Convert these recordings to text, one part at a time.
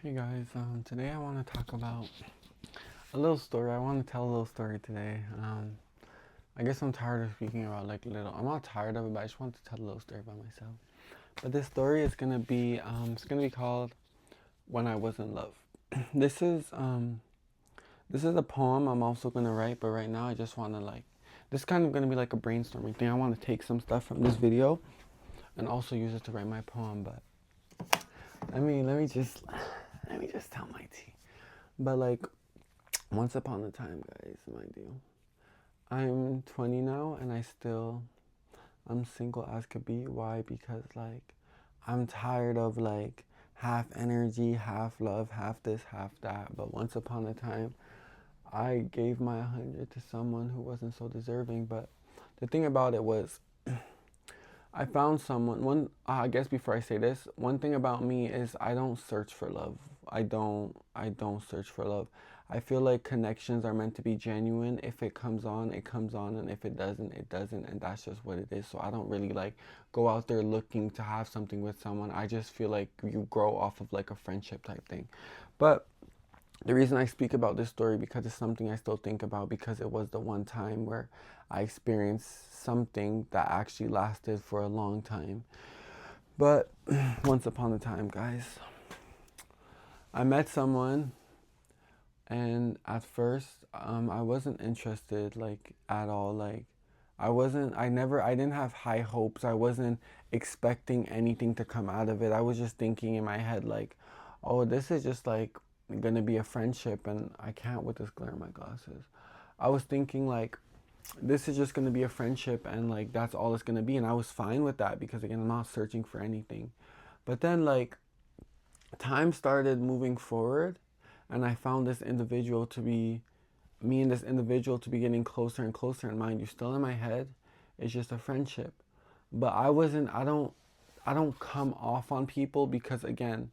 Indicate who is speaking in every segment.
Speaker 1: Hey guys, today I want to talk about a little story. I want to tell a little story today. I guess I'm tired of speaking about I'm not tired of it, but I just want to tell a little story about myself. But this story is gonna be, it's gonna be called "When I Was in Love." this is, um, this is a poem I'm also gonna write, but right now I just want to this is kind of gonna be like a brainstorming thing. I want to take some stuff from this video and also use it to write my poem. But let me just tell my tea. But once upon a time, guys, mind you, I'm 20 now and I'm single as could be. Why? Because I'm tired of half energy, half love, half this, half that. But once upon a time, I gave my 100 to someone who wasn't so deserving. But the thing about it was, I found someone. I guess before I say this, one thing about me is I don't search for love. I don't search for love. I feel like connections are meant to be genuine. If it comes on, it comes on, and if it doesn't, it doesn't, and that's just what it is. So I don't really go out there looking to have something with someone. I just feel like you grow off of a friendship type thing. But the reason I speak about this story because it's something I still think about because it was the one time where I experienced something that actually lasted for a long time. But once upon a time, guys, I met someone, and at first, I wasn't interested at all. I didn't have high hopes. I wasn't expecting anything to come out of it. I was just thinking in my head oh, this is just gonna be a friendship, and I can't with this glare in my glasses. I was thinking this is just gonna be a friendship, and that's all it's gonna be, and I was fine with that because again, I'm not searching for anything. But then time started moving forward, and I found me and this individual to be getting closer and closer. And mind you, still in my head, it's just a friendship. But I don't come off on people because again,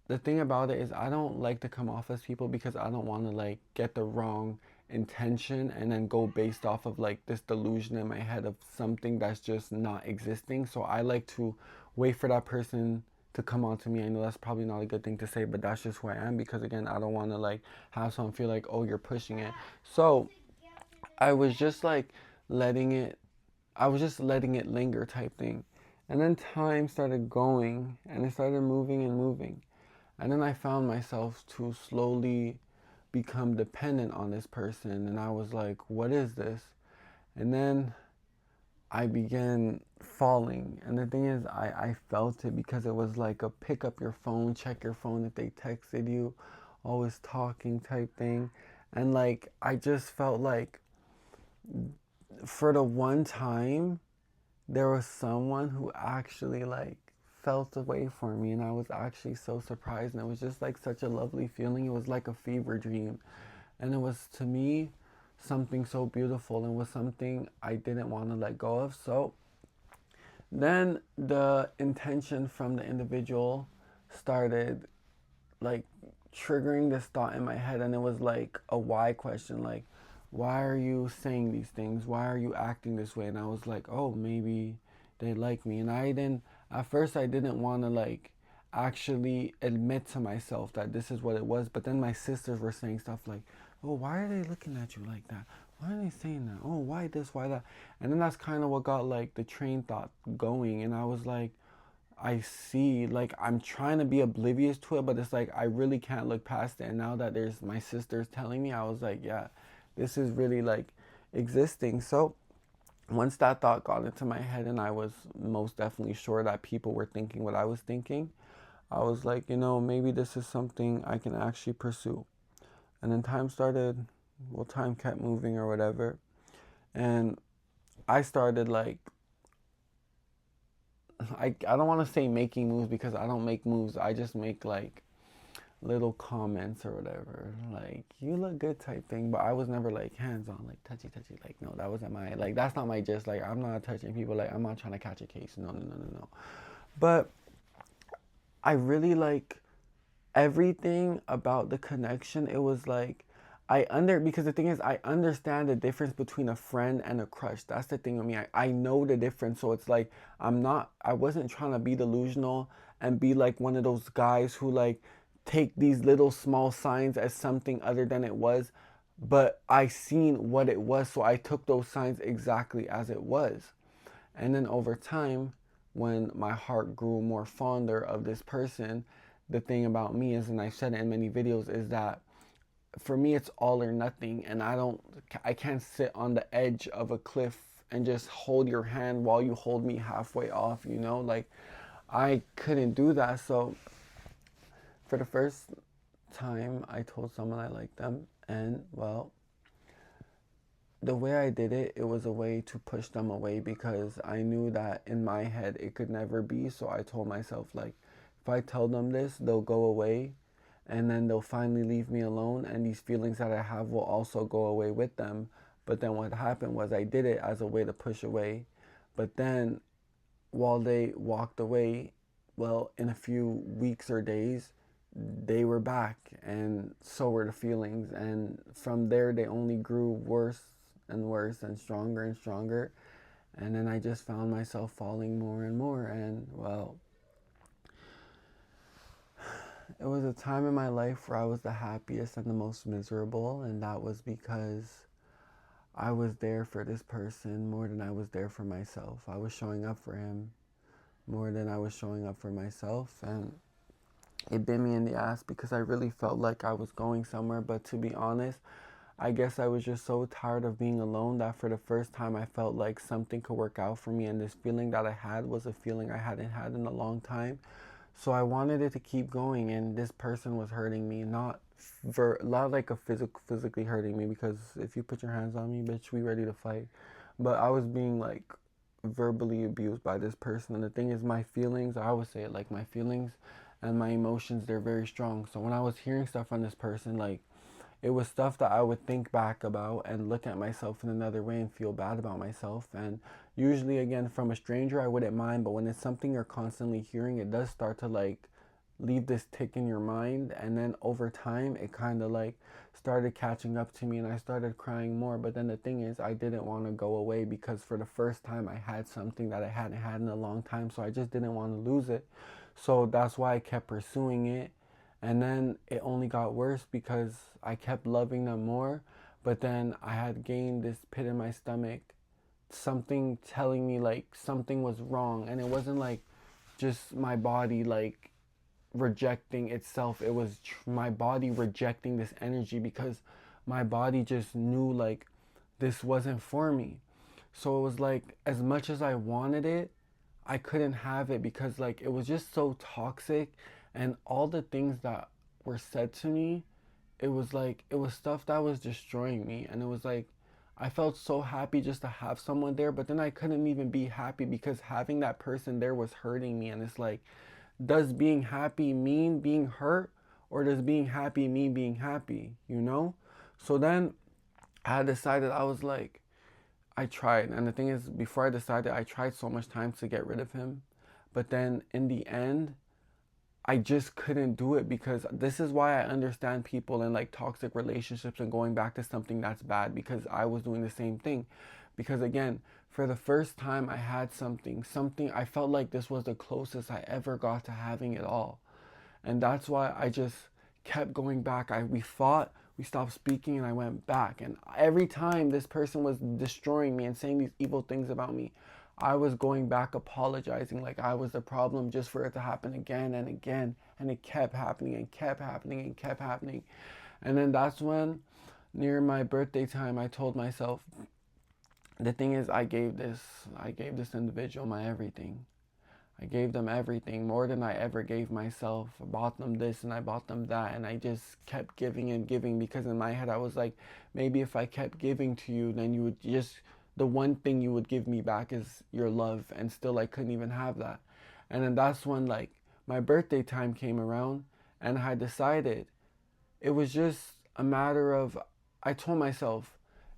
Speaker 1: the thing about it is I don't like to come off as people because I don't want to get the wrong intention and then go based off of this delusion in my head of something that's just not existing. So I like to wait for that person to come on to me. I know that's probably not a good thing to say, but that's just who I am because again, I don't want to have someone feel oh, you're pushing it. So I was just letting it I was just letting it linger type thing. And then time started going and it started moving and moving. And then I found myself to slowly become dependent on this person. And I was like, what is this? And then I began falling. And the thing is, I felt it because it was like a pick up your phone, check your phone if they texted you, always talking type thing. And I just felt for the one time, there was someone who actually felt the way for me, and I was actually so surprised, and it was just such a lovely feeling. It was like a fever dream, and it was to me something so beautiful and was something I didn't want to let go of. So then the intention from the individual started like triggering this thought in my head, and it was like a why question, why are you saying these things, why are you acting this way? And I was like, oh, maybe they like me. And I didn't at first I didn't want to actually admit to myself that this is what it was, but then my sisters were saying stuff oh, why are they looking at you like that, why are they saying that, oh, why this, why that? And then that's kind of what got the train thought going, and I was I see, I'm trying to be oblivious to it, but it's I really can't look past it. And now that there's my sisters telling me, I was yeah, this is really existing. So once that thought got into my head and I was most definitely sure that people were thinking what I was thinking, I was maybe this is something I can actually pursue. And then time kept moving or whatever. And I started I don't want to say making moves because I don't make moves. I just make little comments or whatever, you look good type thing. But I was never hands on, touchy touchy. No, that wasn't my that's not my gist. I'm not touching people. I'm not trying to catch a case. No, no, no, no, no. But I really everything about the connection. It was because the thing is, I understand the difference between a friend and a crush. That's the thing with me. I know the difference. So it's I wasn't trying to be delusional and be one of those guys who take these little small signs as something other than it was, but I seen what it was, so I took those signs exactly as it was. And then over time, when my heart grew more fonder of this person, the thing about me is, and I've said it in many videos, is that for me it's all or nothing, and I can't sit on the edge of a cliff and just hold your hand while you hold me halfway off, you know? Like, I couldn't do that. So for the first time I told someone I liked them, and well, the way I did it, it was a way to push them away because I knew that in my head it could never be. So I told myself, like, if I tell them this, they'll go away and then they'll finally leave me alone, and these feelings that I have will also go away with them. But then what happened was I did it as a way to push away. But then while they walked away, well, in a few weeks or days, they were back, and so were the feelings. And from there, they only grew worse and worse and stronger. And then I just found myself falling more and more. And well, it was a time in my life where I was the happiest and the most miserable. And that was because I was there for this person more than I was there for myself. I was showing up for him more than I was showing up for myself. And it bit me in the ass because I really felt like I was going somewhere. But to be honest, I guess I was just so tired of being alone that for the first time I felt like something could work out for me. And this feeling that I had was a feeling I hadn't had in a long time. So I wanted it to keep going. And this person was hurting me, not like a physically hurting me, because if you put your hands on me, bitch, we ready to fight. But I was being like verbally abused by this person. And the thing is, my feelings, I always say it, like, my feelings and my emotions, they're very strong. So when I was hearing stuff from this person, like, it was stuff that I would think back about and look at myself in another way and feel bad about myself. And usually, again, from a stranger, I wouldn't mind, but when it's something you're constantly hearing, it does start to like leave this tick in your mind. And then over time, it kind of like started catching up to me, and I started crying more. But then the thing is, I didn't want to go away because for the first time I had something that I hadn't had in a long time, so I just didn't want to lose it. So that's why I kept pursuing it. And then it only got worse because I kept loving them more. But then I had gained this pit in my stomach, something telling me like something was wrong. And it wasn't like just my body like rejecting itself. It was my body rejecting this energy because my body just knew like this wasn't for me. So it was like, as much as I wanted it, I couldn't have it because like it was just so toxic, and all the things that were said to me, it was like it was stuff that was destroying me. And it was like I felt so happy just to have someone there, but then I couldn't even be happy because having that person there was hurting me. And it's like, does being happy mean being hurt, or does being happy mean being happy, you know? So then I decided, I was like, I tried. And the thing is, before I decided, I tried so much time to get rid of him. But then in the end, I just couldn't do it, because this is why I understand people in like toxic relationships and going back to something that's bad, because I was doing the same thing. Because again, for the first time I had something I felt like this was the closest I ever got to having it all. And that's why I just kept going back. We fought, we stopped speaking, and I went back. And every time this person was destroying me and saying these evil things about me, I was going back apologizing like I was the problem, just for it to happen again and again. And it kept happening and kept happening and kept happening. And then that's when, near my birthday time, I told myself, the thing is, I gave this individual my everything. I gave them everything, more than I ever gave myself. I bought them this and I bought them that, and I just kept giving and giving, because in my head I was like, maybe if I kept giving to you, then you would just, the one thing you would give me back is your love. And still I couldn't even have that. And then that's when like my birthday time came around, and I decided it was just a matter of, I told myself,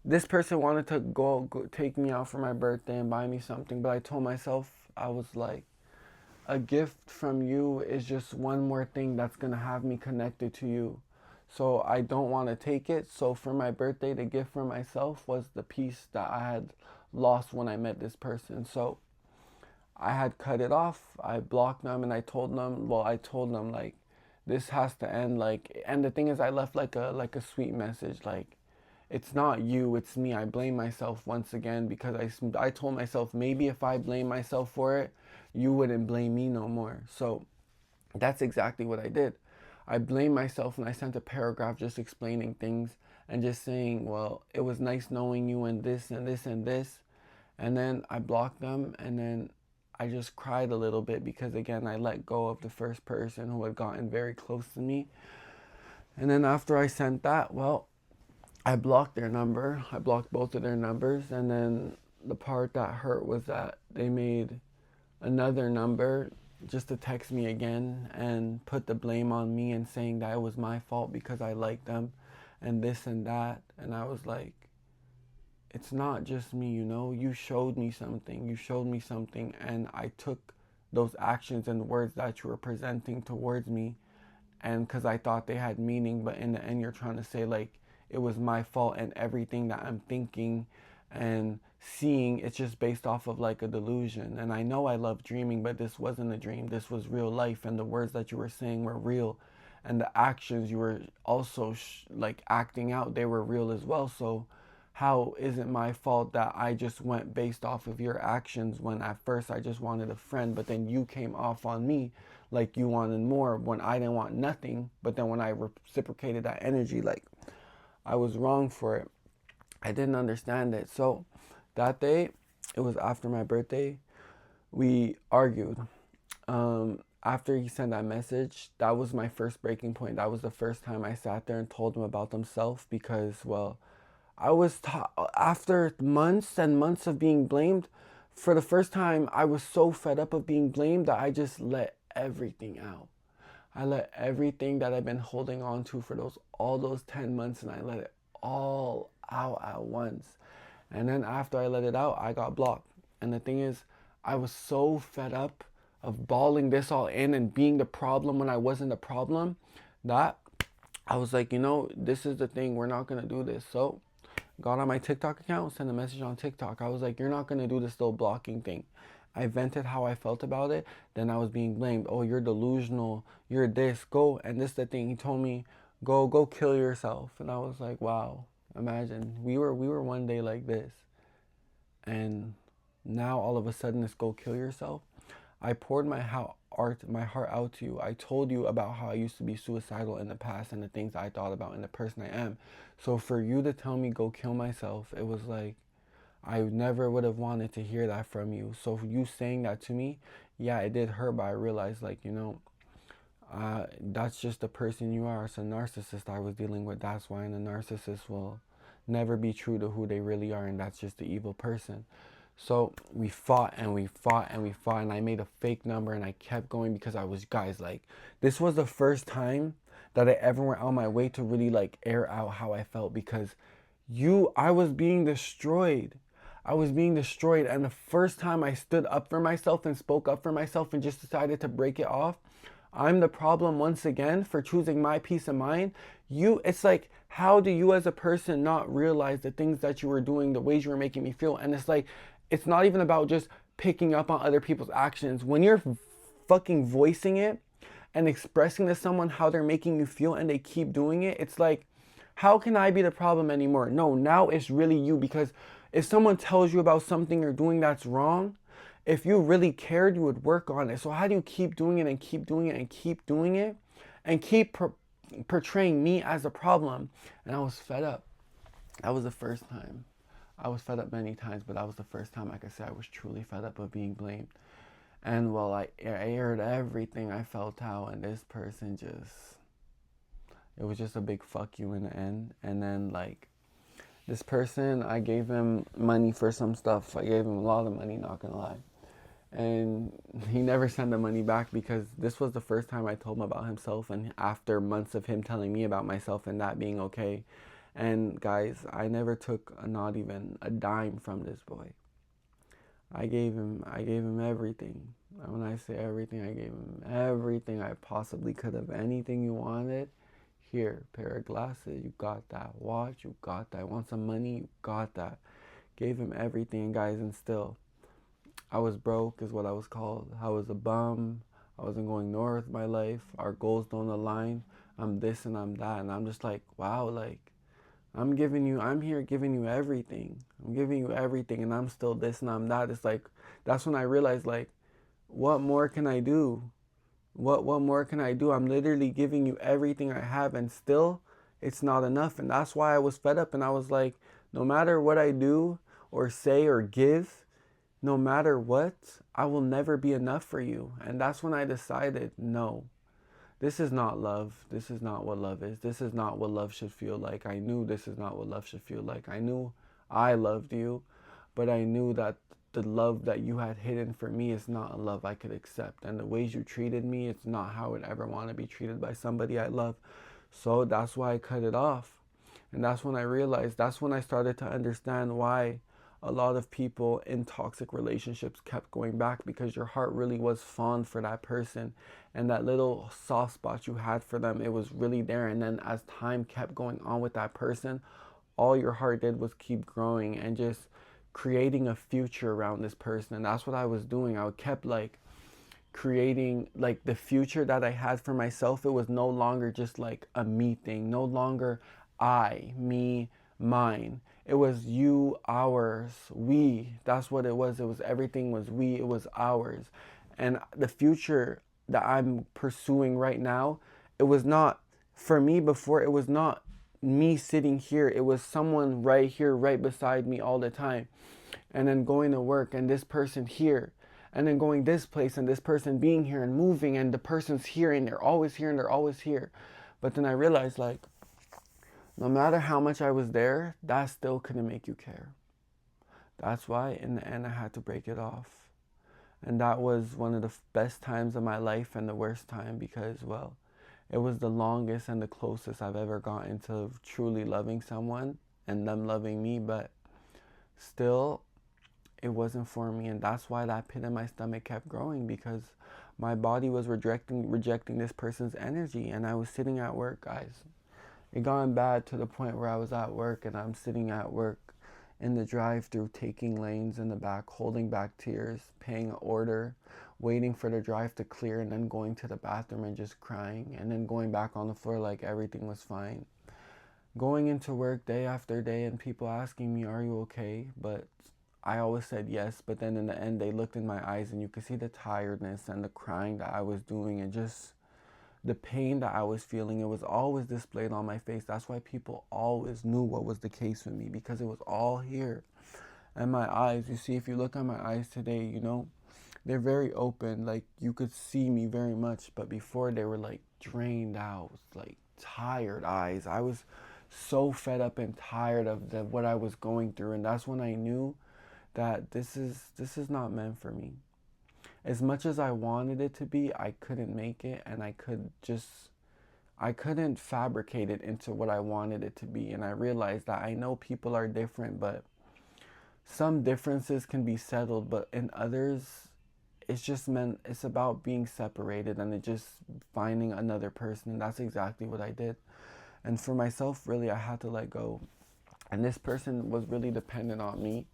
Speaker 1: this person wanted to go take me out for my birthday and buy me something, but I told myself, I was like, a gift from you is just one more thing that's going to have me connected to you. So I don't want to take it. So for my birthday, the gift for myself was the peace that I had lost when I met this person. So I had cut it off. I blocked them, and I told them like, this has to end. Like, and the thing is, I left like a sweet message, like, it's not you, it's me. I blame myself once again because I told myself maybe if I blame myself for it, you wouldn't blame me no more. So that's exactly what I did. I blamed myself and I sent a paragraph just explaining things and just saying, well, it was nice knowing you and this and this and this. And then I blocked them, and then I just cried a little bit because, again, I let go of the first person who had gotten very close to me. And then after I sent that, well, I blocked their number. I blocked both of their numbers. And then the part that hurt was that they made another number just to text me again and put the blame on me and saying that it was my fault because I liked them and this and that. And I was like, it's not just me, you know. You showed me something. You showed me something, and I took those actions and words that you were presenting towards me, and because I thought they had meaning, but in the end, you're trying to say like it was my fault, and everything that I'm thinking and seeing, it's just based off of like a delusion. And I know I love dreaming, but this wasn't a dream. This was real life, and the words that you were saying were real, and the actions you were also like acting out, they were real as well. So how is it my fault that I just went based off of your actions when at first I just wanted a friend, but then you came off on me like you wanted more when I didn't want nothing, but then when I reciprocated that energy, like I was wrong for it. I didn't understand it. So that day, it was after my birthday, we argued. After he sent that message, that was my first breaking point. That was the first time I sat there and told him about himself because, well, I was after months and months of being blamed, for the first time, I was so fed up of being blamed that I just let everything out. I let everything that I've been holding on to for all those 10 months, and I let it all out at once. And then after I let it out, I got blocked. And the thing is, I was so fed up of balling this all in and being the problem when I wasn't the problem that I was like, you know, this is the thing. We're not going to do this. So got on my TikTok account, sent a message on TikTok. I was like, you're not going to do this little blocking thing. I vented how I felt about it. Then I was being blamed. Oh, you're delusional. You're this. Go. And this is the thing. He told me, go kill yourself. And I was like, wow. Imagine we were one day like this. And now all of a sudden it's go kill yourself. I poured my heart out to you. I told you about how I used to be suicidal in the past and the things I thought about and the person I am. So for you to tell me go kill myself, it was like I never would have wanted to hear that from you. So you saying that to me, yeah, it did hurt, but I realized, like, you know, that's just the person you are. It's a narcissist I was dealing with. That's why, and a narcissist will never be true to who they really are, and that's just the evil person. So we fought and we fought and we fought, and I made a fake number and I kept going because I was, guys, like, this was the first time that I ever went on my way to really like air out how I felt because I was being destroyed. I was being destroyed, and the first time I stood up for myself and spoke up for myself and just decided to break it off, I'm the problem once again for choosing my peace of mind. It's like, how do you as a person not realize the things that you were doing, the ways you were making me feel? And it's like, it's not even about just picking up on other people's actions. When you're fucking voicing it and expressing to someone how they're making you feel and they keep doing it, it's like, how can I be the problem anymore? No, now it's really you, because if someone tells you about something you're doing that's wrong, if you really cared, you would work on it. So how do you keep doing it and keep doing it and keep doing it and keep portraying me as a problem? And I was fed up. That was the first time. I was fed up many times, but that was the first time I could say I was truly fed up of being blamed. And well, I aired everything I felt out, and this person it was just a big fuck you in the end. And then, like, this person, I gave him money for some stuff. I gave him a lot of money, not gonna lie. And he never sent the money back because this was the first time I told him about himself, and after months of him telling me about myself and that being okay. And guys, I never took not even a dime from this boy. I gave him everything. When I say everything, I gave him everything I possibly could have. Anything you wanted, here, pair of glasses, you got that. Watch, you got that. Want some money, you got that. Gave him everything, guys, and still, I was broke is what I was called. I was a bum. I wasn't going nowhere with my life. Our goals don't align. I'm this and I'm that. And I'm just like, wow, like, I'm here giving you everything. I'm giving you everything and I'm still this and I'm that. It's like, that's when I realized, like, what more can I do? What more can I do? I'm literally giving you everything I have and still it's not enough. And that's why I was fed up and I was like, no matter what I do or say or give, no matter what, I will never be enough for you. And that's when I decided, no, this is not love. This is not what love is. This is not what love should feel like. I knew this is not what love should feel like. I knew I loved you, but I knew that the love that you had hidden for me is not a love I could accept. And the ways you treated me, it's not how I would ever want to be treated by somebody I love. So that's why I cut it off. And that's when I realized, that's when I started to understand why a lot of people in toxic relationships kept going back, because your heart really was fond for that person and that little soft spot you had for them, it was really there. And then as time kept going on with that person, all your heart did was keep growing and just creating a future around this person. And that's what I was doing. I kept like creating like the future that I had for myself. It was no longer just like a me thing, no longer I, me, mine. It was you, ours, we. That's what it was. It was everything was we, it was ours. And the future that I'm pursuing right now, it was not for me before, it was not me sitting here. It was someone right here, right beside me all the time. And then going to work and this person here. And then going this place and this person being here and moving and the person's here and they're always here and they're always here. But then I realized, like, no matter how much I was there, that still couldn't make you care. That's why in the end I had to break it off. And that was one of the best times of my life and the worst time, because, well, it was the longest and the closest I've ever gotten to truly loving someone and them loving me, but still it wasn't for me. And that's why that pit in my stomach kept growing, because my body was rejecting this person's energy. And I was sitting at work, guys. It got bad to the point where I was at work and I'm sitting at work in the drive-thru, taking lanes in the back, holding back tears, paying an order, waiting for the drive to clear, and then going to the bathroom and just crying, and then going back on the floor like everything was fine. Going into work day after day and people asking me, are you okay? But I always said yes, but then in the end they looked in my eyes and you could see the tiredness and the crying that I was doing and just the pain that I was feeling. It was always displayed on my face. That's why people always knew what was the case with me, because it was all here. And my eyes, you see, if you look at my eyes today, you know, they're very open. Like, you could see me very much, but before they were like drained out, like tired eyes. I was so fed up and tired of what I was going through. And that's when I knew that this is not meant for me. As much as I wanted it to be, I couldn't make it, and I couldn't fabricate it into what I wanted it to be. And I realized that I know people are different, but some differences can be settled, but in others, it's about being separated and it just finding another person. And that's exactly what I did. And for myself, really, I had to let go. And this person was really dependent on me.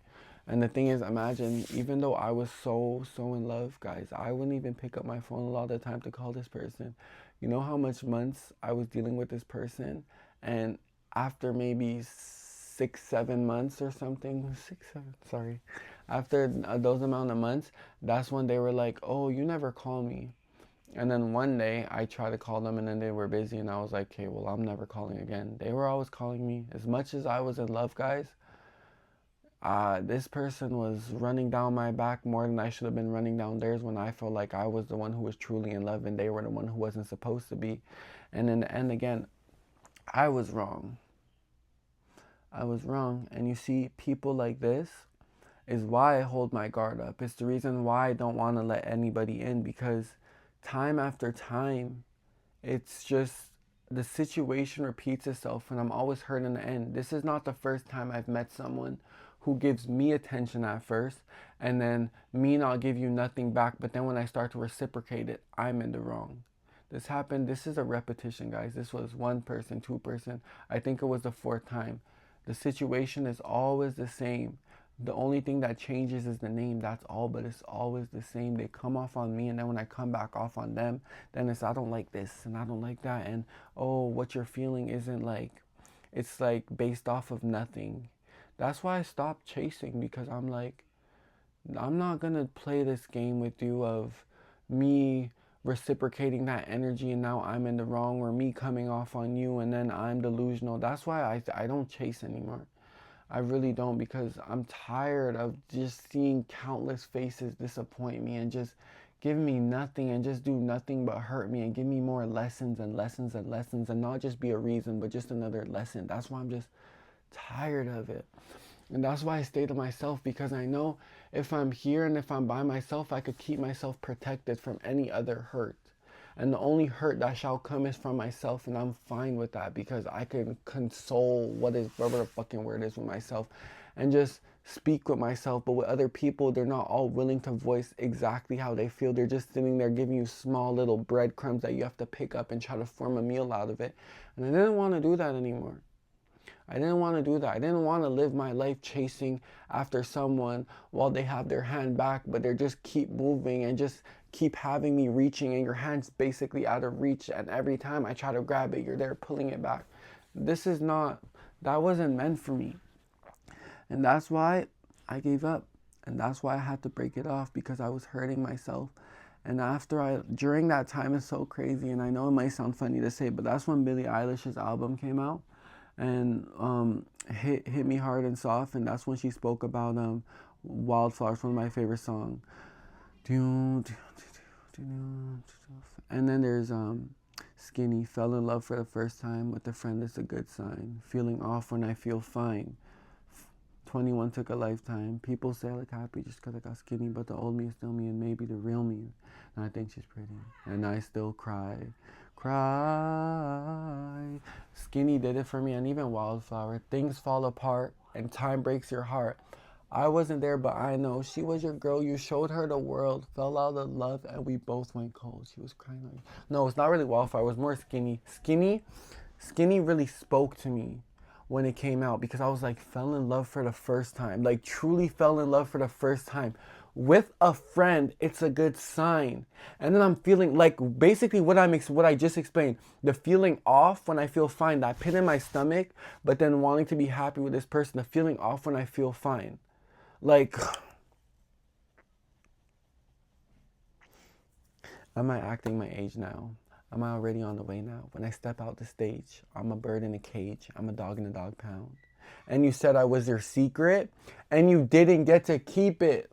Speaker 1: And the thing is, imagine, even though I was so in love, guys, I wouldn't even pick up my phone a lot of the time to call this person. You know how much months I was dealing with this person? And after maybe 6-7 months or something, after those amount of months, that's when they were like, oh, you never call me. And then one day I tried to call them and then they were busy and I was like, okay, well, I'm never calling again. They were always calling me. As much as I was in love, guys, this person was running down my back more than I should have been running down theirs, when I felt like I was the one who was truly in love and they were the one who wasn't supposed to be. And in the end, again, I was wrong. I was wrong. And you see, people like this is why I hold my guard up. It's the reason why I don't want to let anybody in, because time after time, it's just the situation repeats itself and I'm always hurt in the end. This is not the first time I've met someone who gives me attention at first and then me not give you nothing back, but then when I start to reciprocate it, I'm in the wrong. This happened, this is a repetition, guys. This was one person, two person. I think it was the fourth time. The situation is always the same. The only thing that changes is the name. That's all, but it's always the same. They come off on me, and then when I come back off on them, then it's I don't like this and I don't like that, and oh, what you're feeling isn't like, it's like based off of nothing. That's why I stopped chasing, because I'm like, I'm not gonna play this game with you of me reciprocating that energy and now I'm in the wrong, or me coming off on you and then I'm delusional. That's why I don't chase anymore. I really don't, because I'm tired of just seeing countless faces disappoint me and just give me nothing and just do nothing but hurt me and give me more lessons and lessons and lessons, and not just be a reason but just another lesson. That's why I'm just tired of it. And that's why I stay to myself, because I know if I'm here and if I'm by myself, I could keep myself protected from any other hurt. And the only hurt that shall come is from myself, and I'm fine with that, because I can console whatever the fucking word is with myself and just speak with myself. But with other people, they're not all willing to voice exactly how they feel. They're just sitting there giving you small little breadcrumbs that you have to pick up and try to form a meal out of it. And I didn't want to do that anymore. I didn't want to do that. I didn't want to live my life chasing after someone while they have their hand back, but they just keep moving and just keep having me reaching, and your hand's basically out of reach, and every time I try to grab it, you're there pulling it back. This is not, that wasn't meant for me. And that's why I gave up. And that's why I had to break it off, because I was hurting myself. And during that time, it's so crazy, and I know it might sound funny to say, but that's when Billie Eilish's album came out, and hit me hard and soft. And that's when she spoke about Wildflowers, one of my favorite songs. And then there's Skinny, fell in love for the first time with a friend, it's a good sign. Feeling off when I feel fine. 21 took a lifetime. People say I look happy just because I got skinny, but the old me is still me, and maybe the real me. And I think she's pretty. And I still cry. Skinny did it for me, and even Wildflower. Things fall apart and time breaks your heart. I wasn't there, but I know she was your girl. You showed her the world, fell out of love, and we both went cold. She was crying like, no, it's not really Wildflower. It was more Skinny. Skinny really spoke to me when it came out, because I was like, fell in love for the first time, like truly fell in love for the first time with a friend. It's a good sign. And then I'm feeling like basically what I just explained, the feeling off when I feel fine, that pit in my stomach, but then wanting to be happy with this person, the feeling off when I feel fine. Like, am I acting my age now? Am I already on the way now? When I step out the stage, I'm a bird in a cage. I'm a dog in a dog pound. And you said I was your secret, and you didn't get to keep it.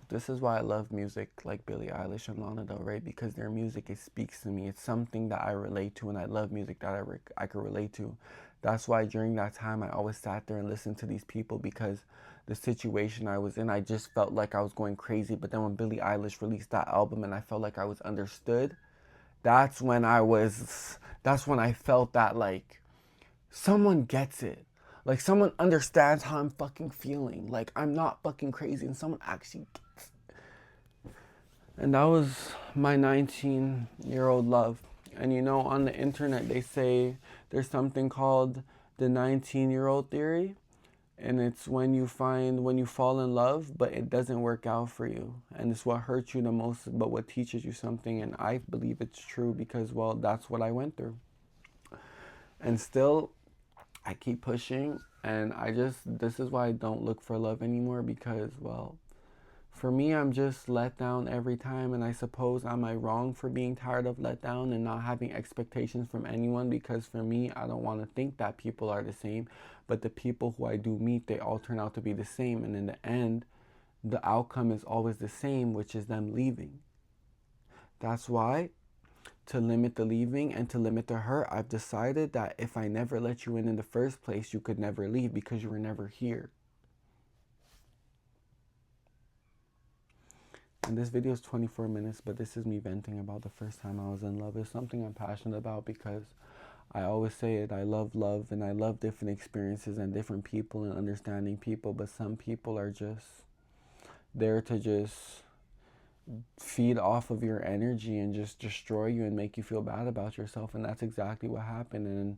Speaker 1: This is why I love music like Billie Eilish and Lana Del Rey, because their music, it speaks to me. It's something that I relate to, and I love music that I could relate to. That's why during that time, I always sat there and listened to these people, because the situation I was in, I just felt like I was going crazy. But then when Billie Eilish released that album and I felt like I was understood, that's when I felt that, like, someone gets it. Like, someone understands how I'm fucking feeling. Like, I'm not fucking crazy, and someone actually gets it. And that was my 19-year-old love. And you know, on the internet, they say there's something called the 19-year-old theory. And it's when you fall in love, but it doesn't work out for you. And it's what hurts you the most, but what teaches you something. And I believe it's true, because, well, that's what I went through. And still, I keep pushing. And this is why I don't look for love anymore, because, well, for me, I'm just let down every time. And I suppose, am I wrong for being tired of let down and not having expectations from anyone? Because for me, I don't want to think that people are the same. But the people who I do meet, they all turn out to be the same. And in the end, the outcome is always the same, which is them leaving. That's why, to limit the leaving and to limit the hurt, I've decided that if I never let you in the first place, you could never leave, because you were never here. And this video is 24 minutes, but this is me venting about the first time I was in love. It's something I'm passionate about, because I always say it, I love love, and I love different experiences and different people and understanding people, but some people are just there to just feed off of your energy and just destroy you and make you feel bad about yourself. And that's exactly what happened. And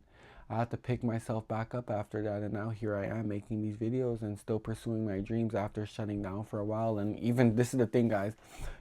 Speaker 1: I had to pick myself back up after that, and now here I am making these videos and still pursuing my dreams after shutting down for a while. And even this is the thing, guys,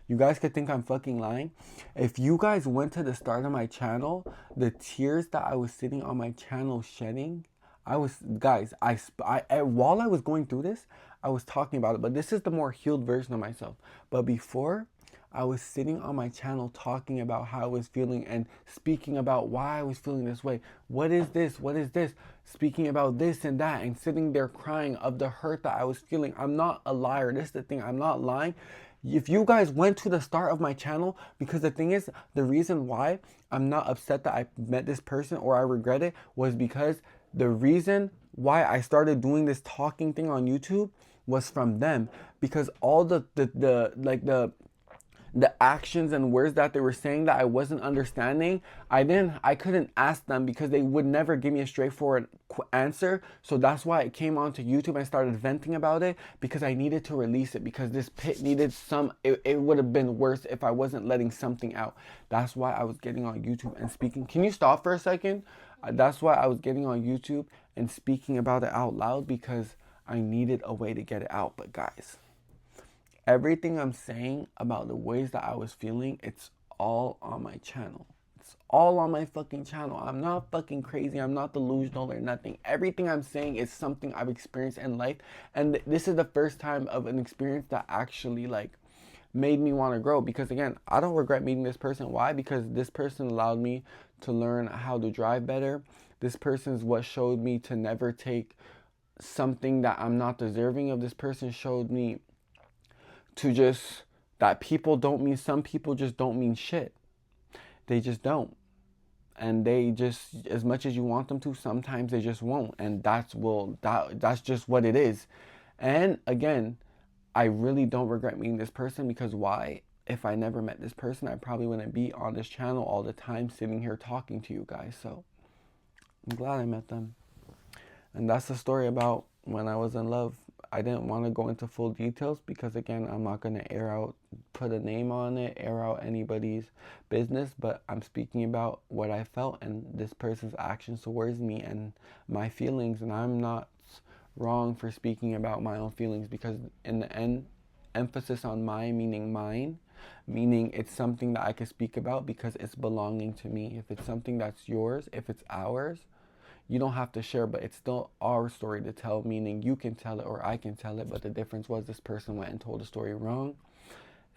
Speaker 1: you guys could think I'm fucking lying. If you guys went to the start of my channel, the tears that I was sitting on my channel shedding, I was, guys, while I was going through this, I was talking about it, but this is the more healed version of myself. But before, I was sitting on my channel talking about how I was feeling and speaking about why I was feeling this way. What is this? What is this? Speaking about this and that, and sitting there crying of the hurt that I was feeling. I'm not a liar. This is the thing. I'm not lying. If you guys went to the start of my channel, because the thing is, the reason why I'm not upset that I met this person or I regret it was because the reason why I started doing this talking thing on YouTube was from them, because all the actions and words that they were saying that I wasn't understanding, I couldn't ask them because they would never give me a straightforward answer. So that's why I came onto YouTube and started venting about it, because I needed to release it, because this pit needed it would have been worse if I wasn't letting something out. That's why I was getting on YouTube and speaking. Can you stop for a second? That's why I was getting on YouTube and speaking about it out loud, because I needed a way to get it out. But guys, everything I'm saying about the ways that I was feeling, it's all on my channel. It's all on my fucking channel. I'm not fucking crazy. I'm not delusional or nothing. Everything I'm saying is something I've experienced in life. And this is the first time of an experience that actually like made me want to grow. Because again, I don't regret meeting this person. Why? Because this person allowed me to learn how to drive better. This person is what showed me to never take something that I'm not deserving of. This person showed me to just, that people don't mean, some people just don't mean shit. They just don't. And they just, as much as you want them to, sometimes they just won't. And that's just what it is. And again, I really don't regret meeting this person, because why? If I never met this person, I probably wouldn't be on this channel all the time sitting here talking to you guys. So I'm glad I met them. And that's the story about when I was in love. I didn't want to go into full details because, again, I'm not going to put a name on it, air out anybody's business, but I'm speaking about what I felt and this person's actions towards me and my feelings. And I'm not wrong for speaking about my own feelings, because in the end, emphasis on my, meaning mine, meaning it's something that I can speak about because it's belonging to me. If it's something that's yours, if it's ours, you don't have to share, but it's still our story to tell, meaning you can tell it or I can tell it. But the difference was this person went and told the story wrong.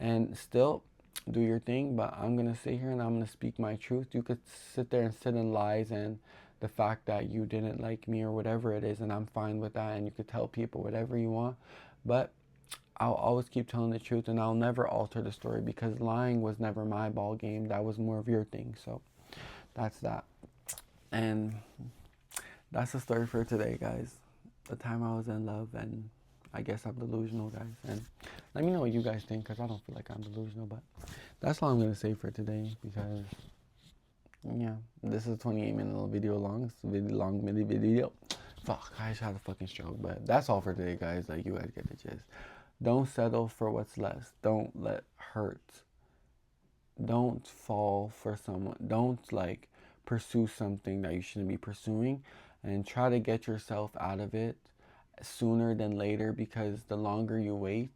Speaker 1: And still, do your thing, but I'm going to sit here and I'm going to speak my truth. You could sit there and sit in lies and the fact that you didn't like me or whatever it is, and I'm fine with that, and you could tell people whatever you want. But I'll always keep telling the truth, and I'll never alter the story, because lying was never my ball game. That was more of your thing. So that's that. And that's the story for today, guys. The time I was in love, and I guess I'm delusional, guys. And let me know what you guys think, because I don't feel like I'm delusional. But that's all I'm going to say for today, because, yeah, this is a 28-minute little video long. It's a really long video. Fuck, I just had a fucking stroke. But that's all for today, guys. Like, you guys get the gist. Don't settle for what's less. Don't let hurt. Don't fall for someone. Don't, like, pursue something that you shouldn't be pursuing. And try to get yourself out of it sooner than later, because the longer you wait,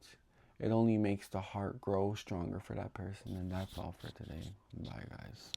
Speaker 1: it only makes the heart grow stronger for that person. And that's all for today. Bye, guys.